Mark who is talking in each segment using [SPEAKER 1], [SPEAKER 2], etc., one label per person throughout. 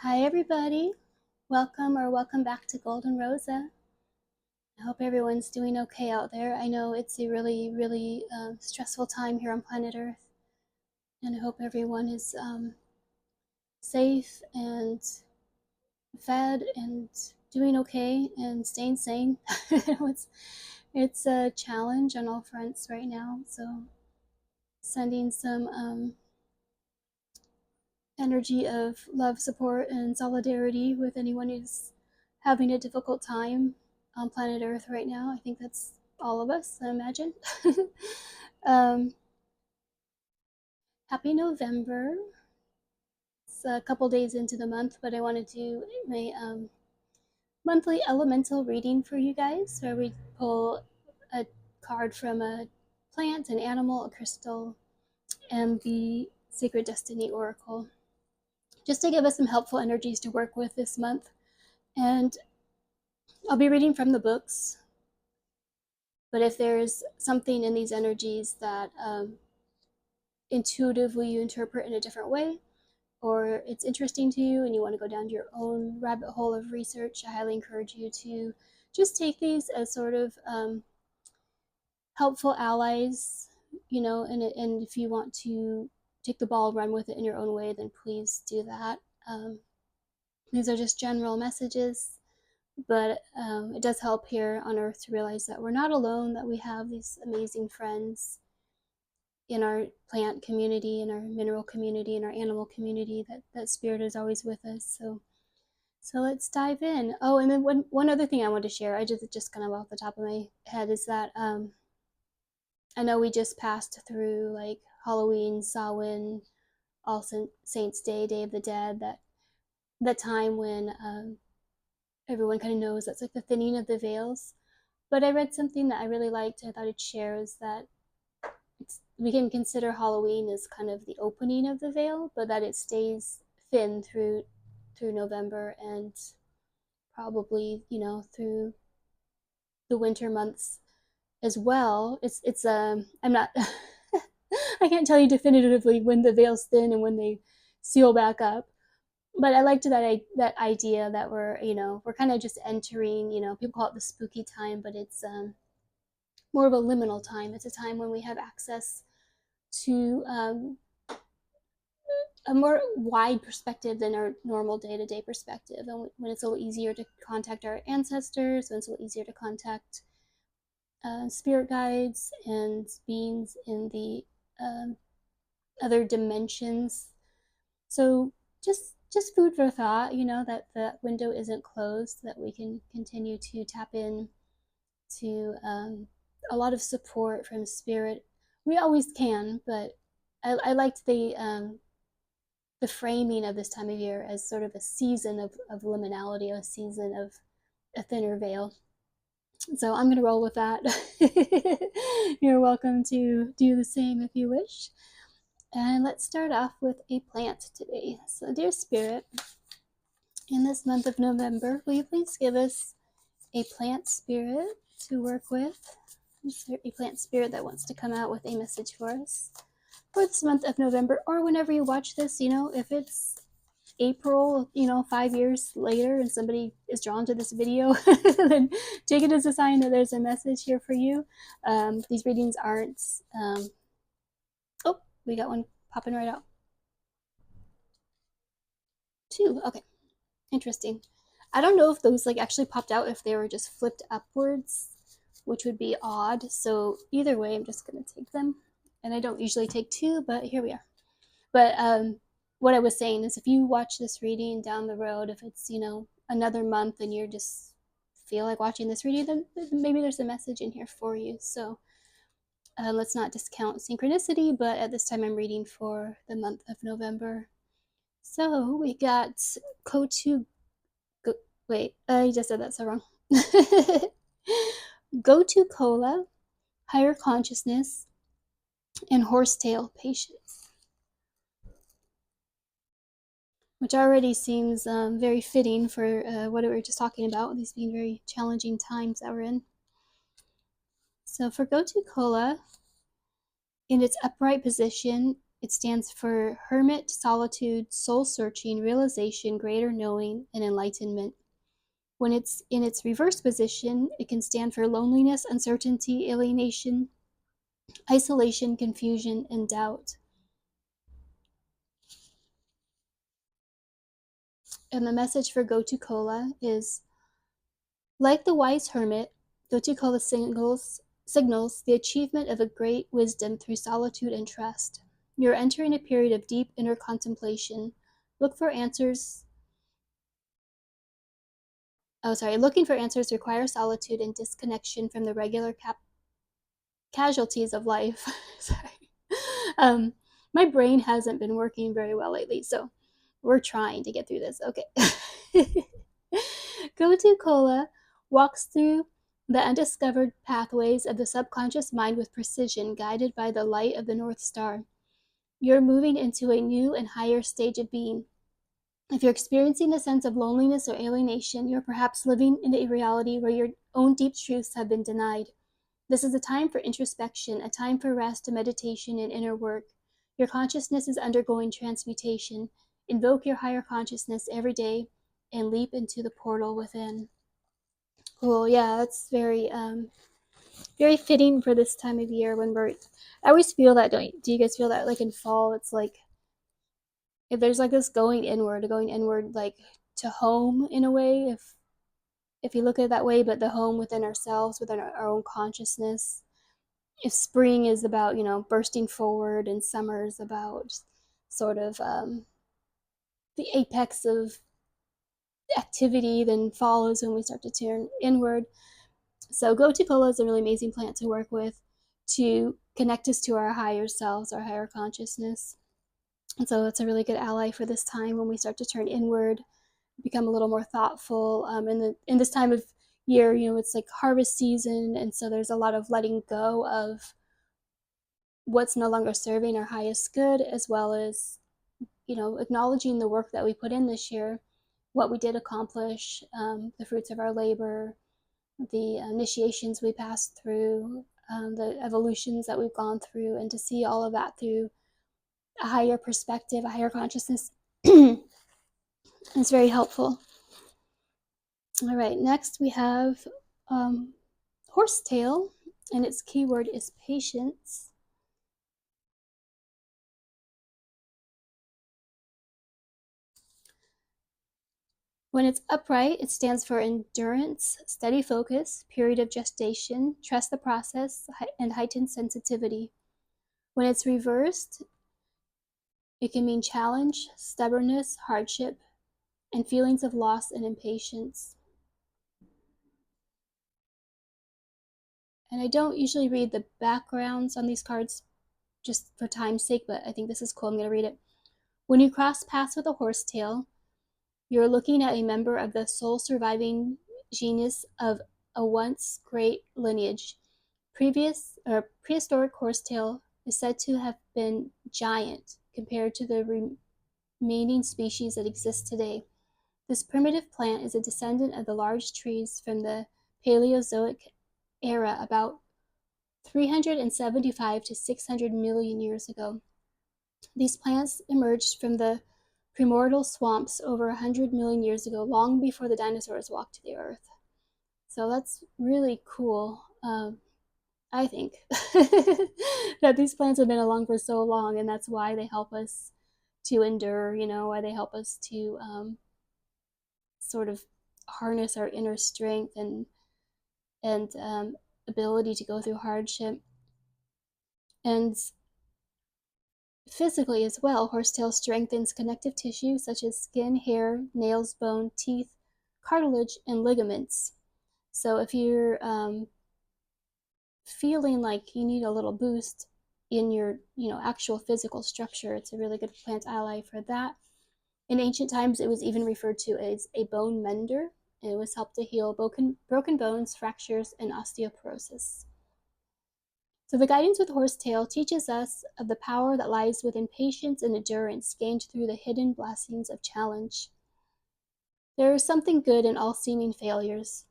[SPEAKER 1] Hi, everybody. Welcome back to Golden Rosa. I hope everyone's doing okay out there. I know it's a really stressful time here on planet Earth, and I hope everyone is safe and fed and doing okay and staying sane. it's a challenge on all fronts right now, so sending some energy of love, support, and solidarity with anyone who's having a difficult time on planet Earth right now. I think that's all of us, I imagine. um, Happy November. It's a couple days into the month, but I want to do my monthly elemental reading for you guys, where we pull a card from a plant, an animal, a crystal, and the Sacred Destiny Oracle, just to give us some helpful energies to work with this month. And I'll be reading from the books, but if there's something in these energies that intuitively you interpret in a different way, or it's interesting to you and you want to go down your own rabbit hole of research, I highly encourage you to just take these as sort of helpful allies, and if you want to take the ball, run with it in your own way, then please do that. These are just general messages, but it does help here on Earth to realize that we're not alone, that we have these amazing friends in our plant community, in our mineral community, in our animal community, that spirit is always with us. So let's dive in. Oh, and then one other thing I want to share, I just kind of off the top of my head, is that I know we just passed through like Halloween, Samhain, All Saints Day, Day of the Dead, that time when everyone kind of knows that's like the thinning of the veils. But I read something that I really liked, I thought I'd share, is that we can consider Halloween as kind of the opening of the veil, but that it stays thin through November and probably through the winter months as well. It's I'm not I can't tell you definitively when the veil's thin and when they seal back up, but I liked that idea that we're kind of just entering. People call it the spooky time, but it's more of a liminal time. It's a time when we have access to a more wide perspective than our normal day-to-day perspective, and when it's a little easier to contact our ancestors, when it's a little easier to contact spirit guides and beings in the um, other dimensions. So just food for thought, that the window isn't closed, that we can continue to tap in to a lot of support from spirit. We always can, but I liked the framing of this time of year as sort of a season of liminality, a season of a thinner veil. So I'm going to roll with that. You're welcome to do the same if you wish. And let's start off with a plant today. So, dear Spirit, in this month of November, will you please give us a plant spirit to work with? Is there a plant spirit that wants to come out with a message for us for this month of November, or whenever you watch this? If it's April, 5 years later, and somebody is drawn to this video, then take it as a sign that there's a message here for you. These readings aren't. Oh, we got one popping right out. Two. Okay, interesting. I don't know if those like actually popped out, if they were just flipped upwards, which would be odd. So either way, I'm just gonna take them. And I don't usually take two, but here we are. But what I was saying is, if you watch this reading down the road, if it's another month and you just feel like watching this reading, then maybe there's a message in here for you. So let's not discount synchronicity, but at this time I'm reading for the month of November. So we got Kotu. Wait, I just said that so wrong. Go to Cola, higher consciousness, and horsetail patience, which already seems very fitting for what we were just talking about, these being very challenging times that we're in. So for Gotu Kola, in its upright position, It stands for hermit, solitude, soul searching, realization, greater knowing, and enlightenment. When it's in its reverse position, it can stand for loneliness, uncertainty, alienation, isolation, confusion, and doubt. And the message for Gotu-Kola is, like the wise hermit, Gotu-Kola signals the achievement of a great wisdom through solitude and trust. You're entering a period of deep inner contemplation. Look for answers. Looking for answers requires solitude and disconnection from the regular casualties of life. Sorry. Um, my brain hasn't been working very well lately, so we're trying to get through this. Okay. Gotu-Kola walks through the undiscovered pathways of the subconscious mind with precision, guided by the light of the North Star. You're moving into a new and higher stage of being. If you're experiencing a sense of loneliness or alienation, you're perhaps living in a reality where your own deep truths have been denied. This is a time for introspection, a time for rest, meditation, and inner work. Your consciousness is undergoing transmutation. Invoke your higher consciousness every day and leap into the portal within. Cool. Yeah, that's very fitting for this time of year when we're. I always feel that. Do you guys feel that? Like in fall, it's like if there's like this going inward, like to home in a way. If you look at it that way, but the home within ourselves, within our own consciousness. If spring is about bursting forward, and summer is about sort of the apex of activity, then fall is when we start to turn inward. So Gotu-Kola is a really amazing plant to work with to connect us to our higher selves, our higher consciousness. And so it's a really good ally for this time when we start to turn inward, become a little more thoughtful. In this time of year, it's like harvest season, and so there's a lot of letting go of what's no longer serving our highest good, as well as acknowledging the work that we put in this year, what we did accomplish, the fruits of our labor, the initiations we passed through, the evolutions that we've gone through, and to see all of that through a higher perspective, a higher consciousness. It's very helpful. All right, next we have horsetail, and its keyword is patience. When it's upright, it stands for endurance, steady focus, period of gestation, trust the process, and heightened sensitivity. When it's reversed, it can mean challenge, stubbornness, hardship, and feelings of loss and impatience. And I don't usually read the backgrounds on these cards just for time's sake, but I think this is cool. I'm going to read it. When you cross paths with a horsetail, you're looking at a member of the sole surviving genius of a once great lineage. Prehistoric horsetail is said to have been giant compared to the remaining species that exist today. This primitive plant is a descendant of the large trees from the Paleozoic era about 375 to 600 million years ago. These plants emerged from the primordial swamps over 100 million years ago, long before the dinosaurs walked the earth. So that's really cool. I think that these plants have been along for so long, and that's why they help us to endure, why they help us to sort of harness our inner strength and ability to go through hardship. And physically as well, horsetail strengthens connective tissue such as skin, hair, nails, bone, teeth, cartilage, and ligaments. So if you're feeling like you need a little boost in your actual physical structure, it's a really good plant ally for that. In ancient times, it was even referred to as a bone mender. It was helped to heal broken bones, fractures, and osteoporosis. So the guidance with horsetail teaches us of the power that lies within patience and endurance gained through the hidden blessings of challenge. There is something good in all seeming failures,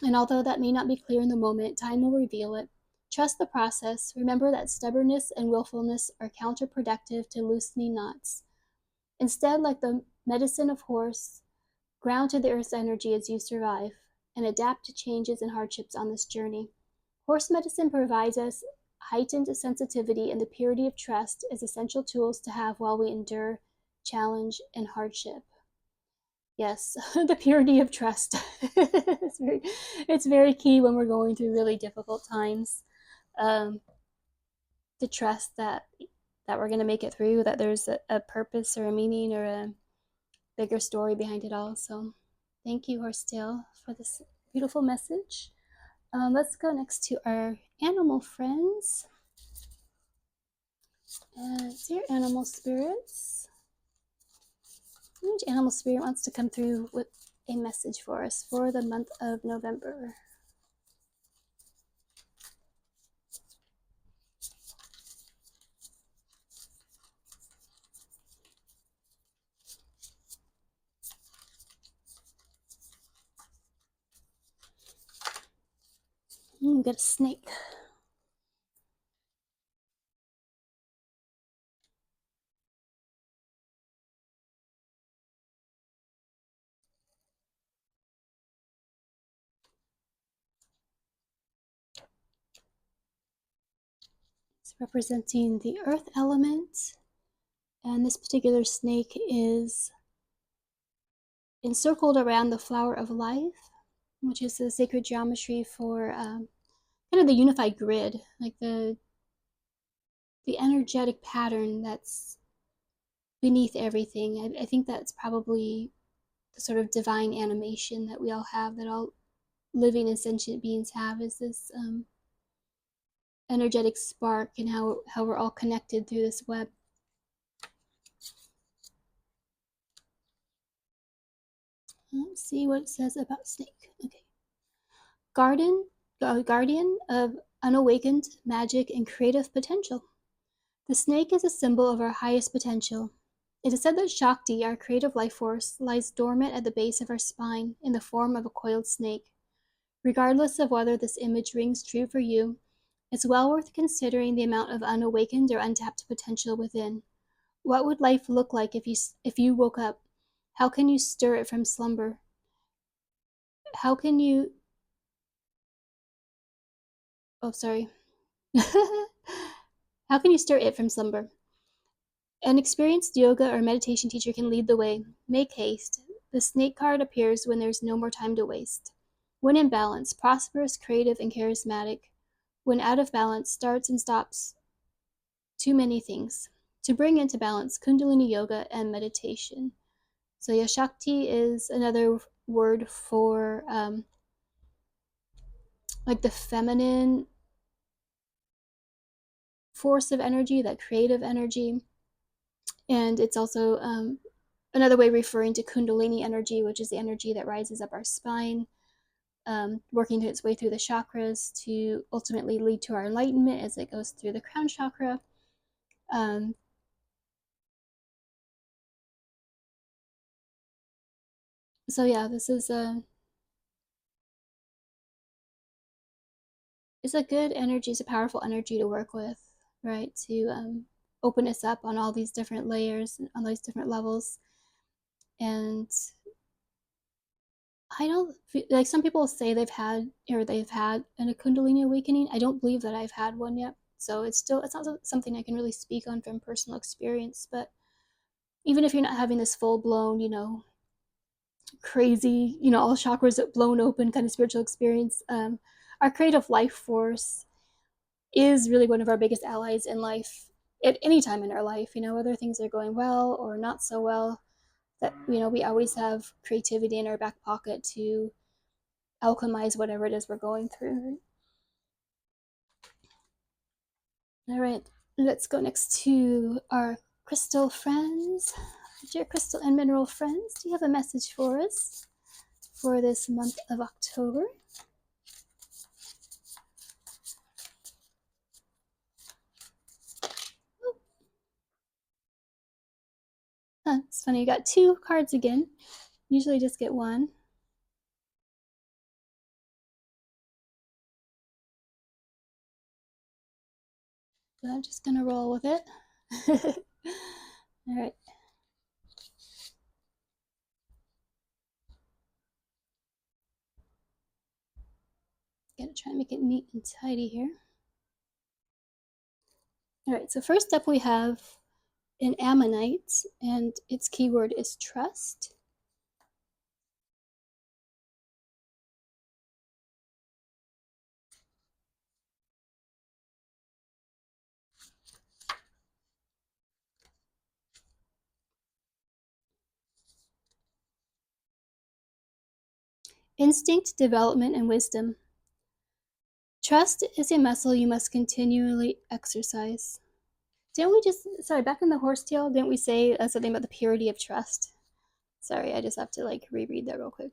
[SPEAKER 1] and although that may not be clear in the moment, time will reveal it. Trust the process. Remember that stubbornness and willfulness are counterproductive to loosening knots. Instead, like the medicine of horse, ground to the earth's energy as you survive, and adapt to changes and hardships on this journey. Horse medicine provides us heightened sensitivity and the purity of trust as essential tools to have while we endure challenge and hardship. Yes, the purity of trust. It's very key when we're going through really difficult times. Um, to trust that we're going to make it through, that there's a purpose or a meaning or a bigger story behind it all. So thank you, Horsetail, for this beautiful message. Let's go next to our animal friends. Dear animal spirits, which animal spirit wants to come through with a message for us for the month of November? Got a snake. It's representing the earth element, and this particular snake is encircled around the flower of life, which is the sacred geometry for kind of the unified grid, like the energetic pattern that's beneath everything. I think that's probably the sort of divine animation that we all have, that all living and sentient beings have, is this energetic spark, and how we're all connected through this web. Let's see what it says about snake. Okay. Guardian of unawakened magic and creative potential. The snake is a symbol of our highest potential. It is said that Shakti, our creative life force, lies dormant at the base of our spine in the form of a coiled snake. Regardless of whether this image rings true for you, it's well worth considering the amount of unawakened or untapped potential within. What would life look like if you woke up? How can you stir it from slumber? How can you Oh, sorry. How can you stir it from slumber? An experienced yoga or meditation teacher can lead the way. Make haste. The snake card appears when there's no more time to waste. When in balance, prosperous, creative, and charismatic. When out of balance, starts and stops too many things. To bring into balance, Kundalini yoga and meditation. So yeah, Shakti is another word for like the feminine force of energy, that creative energy. And it's also another way referring to Kundalini energy, which is the energy that rises up our spine, working its way through the chakras to ultimately lead to our enlightenment as it goes through the crown chakra. So yeah, this is it's a good energy, it's a powerful energy to work with, right? To open us up on all these different layers, on these different levels. And I don't feel, like some people say they've had a Kundalini awakening. I don't believe that I've had one yet. So it's not something I can really speak on from personal experience. But even if you're not having this full blown, crazy, all chakras blown open kind of spiritual experience, our creative life force is really one of our biggest allies in life at any time in our life. Whether things are going well or not so well, that we always have creativity in our back pocket to alchemize whatever it is we're going through. All right, let's go next to our crystal friends. Dear crystal and mineral friends, do you have a message for us for this month of October? It's funny, you got two cards again. Usually just get one. but I'm just gonna roll with it. All right. Gotta try and make it neat and tidy here. All right, so first up we have an ammonite, and its keyword is trust. Instinct, development, and wisdom. Trust is a muscle you must continually exercise. Didn't we just, sorry, back in the horsetail, didn't we say something about the purity of trust? Sorry, I just have to like reread that real quick.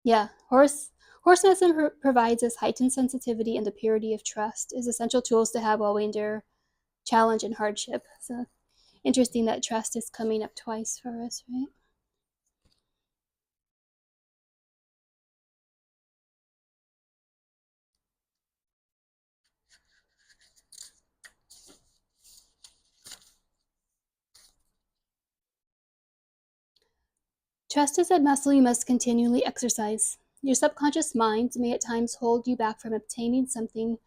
[SPEAKER 1] Yeah, horse medicine provides us heightened sensitivity, and the purity of trust is essential tools to have while we endure challenge and hardship. So interesting that trust is coming up twice for us, right? Trust is a muscle you must continually exercise. Your subconscious mind may at times hold you back from obtaining something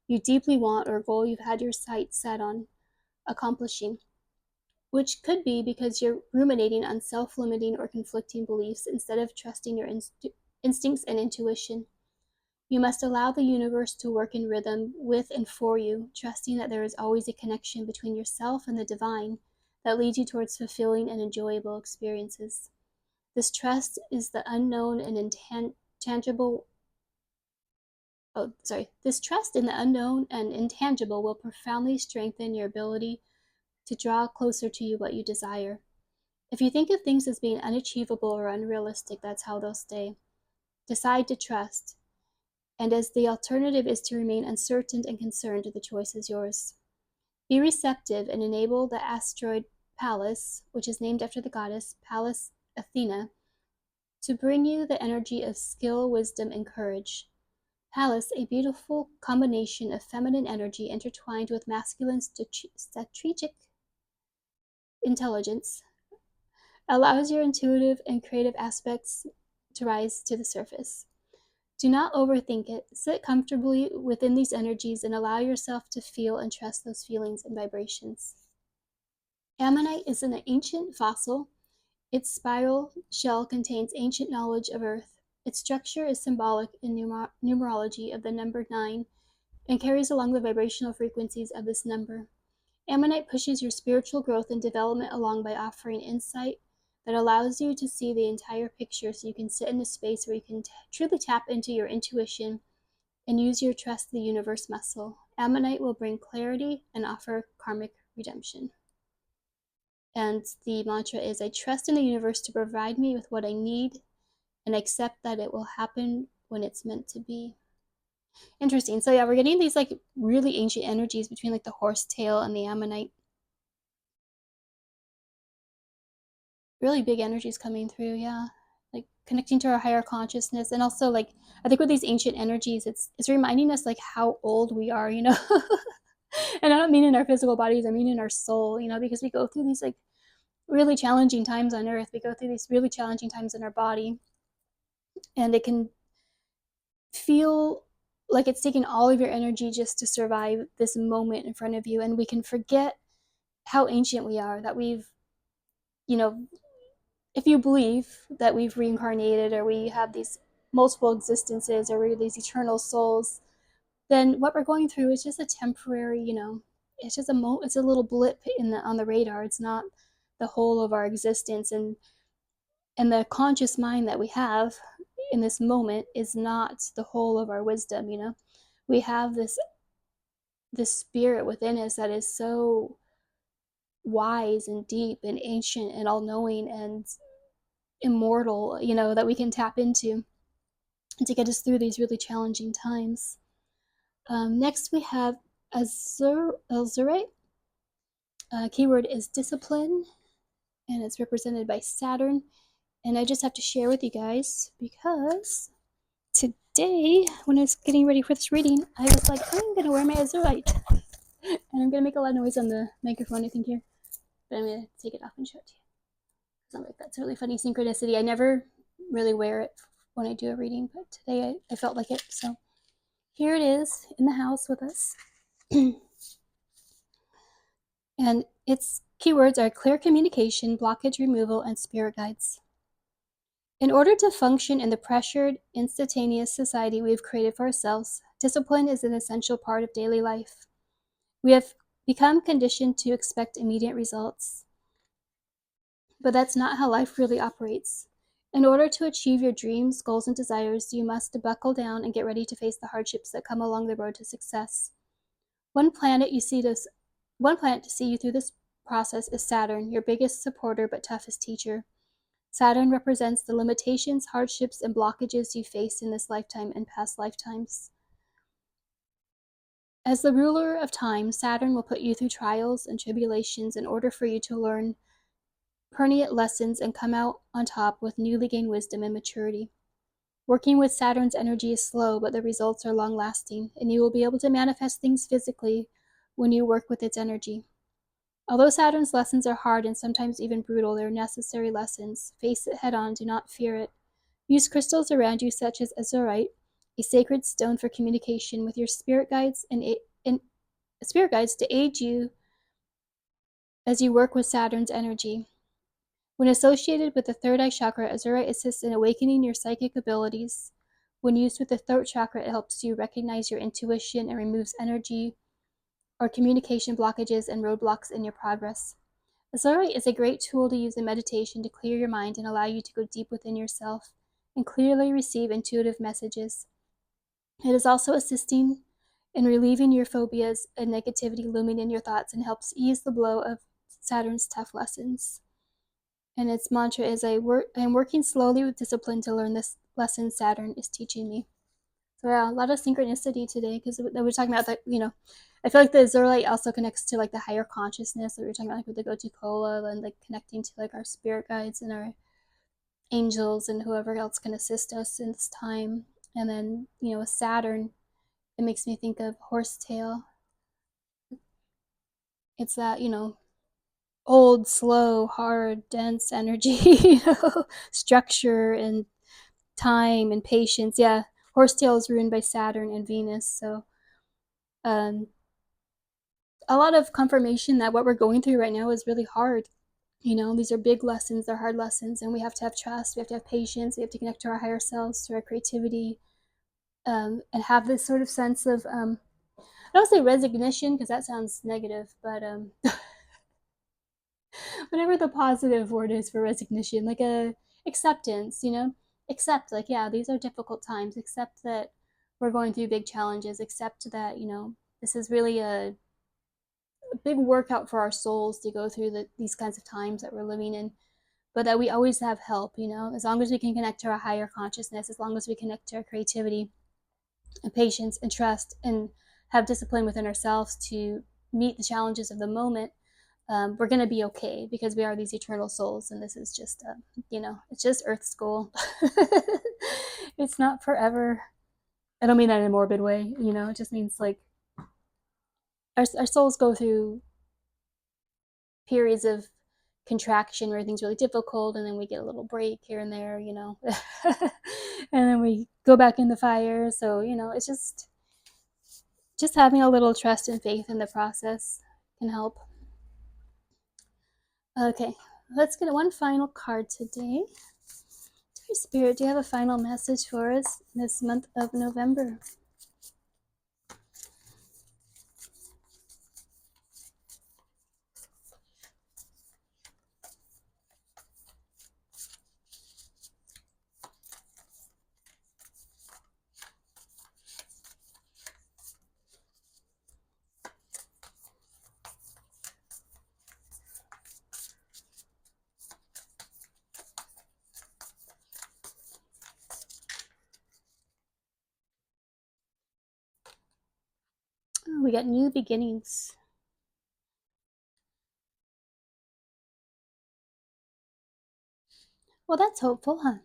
[SPEAKER 1] you deeply want or a goal you've had your sights set on accomplishing, which could be because you're ruminating on self limiting or conflicting beliefs instead of trusting your instincts and intuition. You must allow the universe to work in rhythm with and for you, trusting that there is always a connection between yourself and the divine that leads you towards fulfilling and enjoyable experiences. This trust is the unknown and intangible. Oh, sorry. This trust in the unknown and intangible will profoundly strengthen your ability to draw closer to you what you desire. If you think of things as being unachievable or unrealistic, that's how they'll stay. Decide to trust. And as the alternative is to remain uncertain and concerned, the choice is yours. Be receptive and enable the asteroid Pallas, which is named after the goddess Pallas Athena, to bring you the energy of skill, wisdom, and courage. Pallas, a beautiful combination of feminine energy intertwined with masculine strategic intelligence, allows your intuitive and creative aspects to rise to the surface. Do not overthink it. Sit comfortably within these energies and allow yourself to feel and trust those feelings and vibrations. Ammonite is an ancient fossil. Its spiral shell contains ancient knowledge of Earth. Its structure is symbolic in numerology of the number 9 and carries along the vibrational frequencies of this number. Ammonite pushes your spiritual growth and development along by offering insight that allows you to see the entire picture so you can sit in a space where you can truly tap into your intuition and use your trust the universe muscle. Ammonite will bring clarity and offer karmic redemption. And the mantra is, I trust in the universe to provide me with what I need and accept that it will happen when it's meant to be. Interesting. So yeah, we're getting these like really ancient energies between like the horse tail and the ammonite. Really big energies coming through, yeah. Like connecting to our higher consciousness, and also like I think with these ancient energies, it's reminding us like how old we are, you know. And I don't mean in our physical bodies, I mean in our soul, you know, because we go through these like really challenging times on earth. We go through these really challenging times in our body, and it can feel like it's taking all of your energy just to survive this moment in front of you, and we can forget how ancient we are, that we've, you know, if you believe that we've reincarnated or we have these multiple existences or we're these eternal souls, then what we're going through is just a temporary, you know, it's just it's a little blip in the on the radar. It's not the whole of our existence, and the conscious mind that we have in this moment is not the whole of our wisdom, you know. We have this spirit within us that is so wise and deep and ancient and all-knowing and immortal, you know, that we can tap into to get us through these really challenging times. Next, we have Azure. Keyword is discipline, and it's represented by Saturn. And I just have to share with you guys because today, when I was getting ready for this reading, I was like, I'm going to wear my Azurite. And I'm gonna make a lot of noise on the microphone, I think, here. But I'm gonna take it off and show it to you. So I'm like, that's a really funny synchronicity. I never really wear it when I do a reading, but today I felt like it. So here it is in the house with us. And its keywords are clear communication, blockage removal, and spirit guides. In order to function in the pressured, instantaneous society we have created for ourselves, discipline is an essential part of daily life. We have become conditioned to expect immediate results. But that's not how life really operates. In order to achieve your dreams, goals, and desires, you must buckle down and get ready to face the hardships that come along the road to success. One planet to see you through this process is Saturn, your biggest supporter but toughest teacher. Saturn represents the limitations, hardships, and blockages you face in this lifetime and past lifetimes. As the ruler of time, Saturn will put you through trials and tribulations in order for you to learn pertinent lessons and come out on top with newly gained wisdom and maturity. Working with Saturn's energy is slow, but the results are long lasting, and you will be able to manifest things physically when you work with its energy. Although Saturn's lessons are hard and sometimes even brutal, they're necessary lessons. Face it head on, do not fear it. Use crystals around you, such as azurite, a sacred stone for communication with your spirit guides and spirit guides to aid you as you work with Saturn's energy. When associated with the third eye chakra, azurite assists in awakening your psychic abilities. When used with the throat chakra, it helps you recognize your intuition and removes energy or communication blockages and roadblocks in your progress. Azurite is a great tool to use in meditation to clear your mind and allow you to go deep within yourself and clearly receive intuitive messages. It is also assisting in relieving your phobias and negativity looming in your thoughts and helps ease the blow of Saturn's tough lessons. And its mantra is I am working slowly with discipline to learn this lesson Saturn is teaching me. So yeah, a lot of synchronicity today because we're talking about that, I feel like the Azurite also connects to like the higher consciousness that we were talking about, like with the Gotu Kola and like connecting to like our spirit guides and our angels and whoever else can assist us in this time. And then, with Saturn, it makes me think of horsetail. It's that, old, slow, hard, dense energy, structure and time and patience. Yeah, horsetail is ruined by Saturn and Venus. So um, a lot of confirmation that what we're going through right now is really hard. These are big lessons, they're hard lessons, and we have to have trust, we have to have patience, we have to connect to our higher selves, to our creativity, and have this sort of sense of, I don't say resignation because that sounds negative, but whatever the positive word is for resignation, like a acceptance, accept, like, yeah, these are difficult times, accept that we're going through big challenges, accept that, this is really a big workout for our souls to go through these kinds of times that we're living in, but that we always have help, as long as we can connect to our higher consciousness, as long as we connect to our creativity and patience and trust and have discipline within ourselves to meet the challenges of the moment, we're going to be okay because we are these eternal souls, and this is just, it's just Earth school. It's not forever. I don't mean that in a morbid way, it just means like our souls go through periods of contraction where everything's really difficult, and then we get a little break here and there, and then we go back in the fire. So, it's just having a little trust and faith in the process can help. Okay, let's get one final card today. Dear Spirit, do you have a final message for us this month of November? Oh, we got new beginnings. Well, that's hopeful, huh?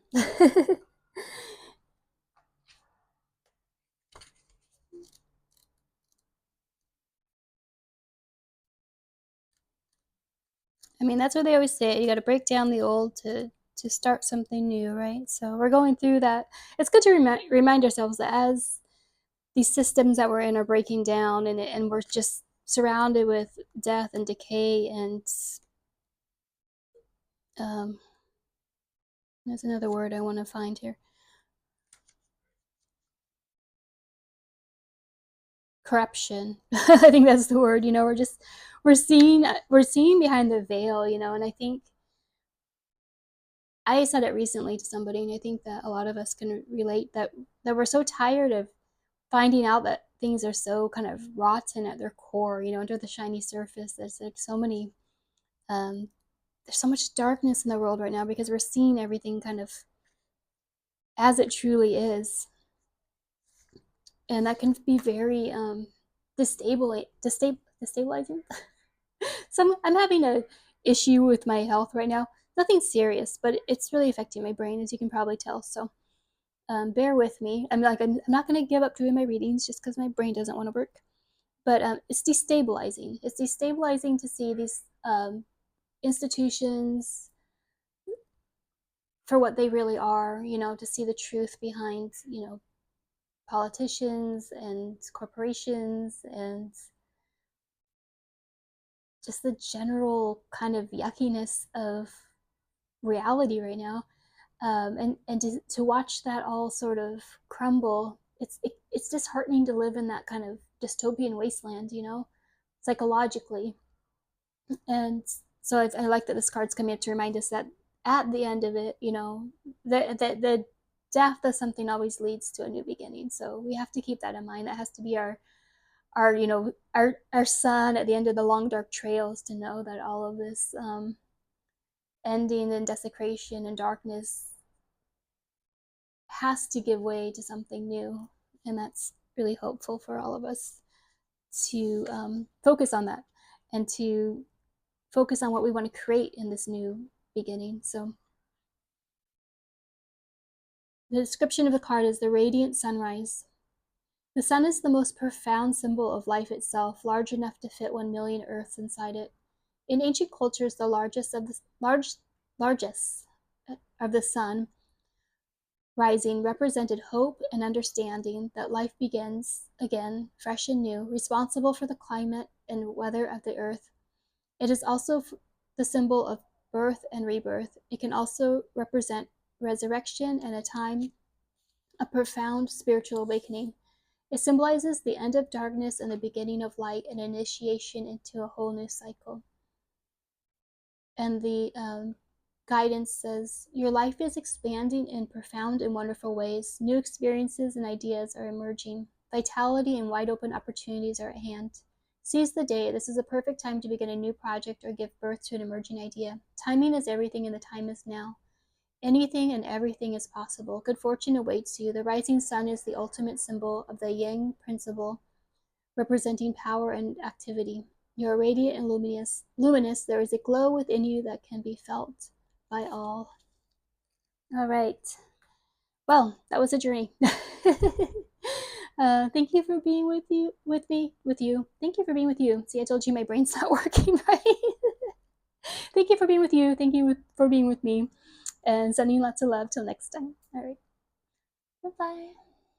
[SPEAKER 1] I mean, that's what they always say. You got to break down the old to start something new, right? So we're going through that. It's good to remind ourselves that as these systems that we're in are breaking down, and we're just surrounded with death and decay, and there's another word I want to find here. Corruption. I think that's the word. We're seeing behind the veil, and I think I said it recently to somebody, and I think that a lot of us can relate that we're so tired of finding out that things are so kind of rotten at their core, under the shiny surface. There's like so many, there's so much darkness in the world right now because we're seeing everything kind of as it truly is, and that can be very destabilizing. So I'm having a issue with my health right now. Nothing serious, but it's really affecting my brain, as you can probably tell. So bear with me. I'm not going to give up doing my readings just because my brain doesn't want to work. But it's destabilizing. It's destabilizing to see these institutions for what they really are. To see the truth behind politicians and corporations and just the general kind of yuckiness of reality right now, and to watch that all sort of crumble. It's disheartening to live in that kind of dystopian wasteland, psychologically. And so I like that this card's coming up to remind us that at the end of it, the death of something always leads to a new beginning. So we have to keep that in mind. That has to be our sun at the end of the long dark trails, to know that all of this ending and desecration and darkness has to give way to something new. And that's really hopeful for all of us to focus on that, and to focus on what we want to create in this new beginning. So the description of the card is the radiant sunrise. The sun is the most profound symbol of life itself, large enough to fit 1,000,000 Earths inside it. In ancient cultures, the largest of the sun rising represented hope and understanding that life begins again, fresh and new, responsible for the climate and weather of the earth. It is also the symbol of birth and rebirth. It can also represent resurrection and a time of profound spiritual awakening. It symbolizes the end of darkness and the beginning of light, and initiation into a whole new cycle. And the guidance says, your life is expanding in profound and wonderful ways. New experiences and ideas are emerging. Vitality and wide open opportunities are at hand. Seize the day. This is a perfect time to begin a new project or give birth to an emerging idea. Timing is everything, and the time is now. Anything and everything is possible. Good fortune awaits you. The rising sun is the ultimate symbol of the Yang principle, representing power and activity. You are radiant and luminous. There is a glow within you that can be felt by all. All right. Well, that was a journey. Thank you for being with you. Thank you for being with you. See, I told you my brain's not working right. Thank you for being with you. Thank you for being with me. And sending lots of love till next time. All right. Bye-bye.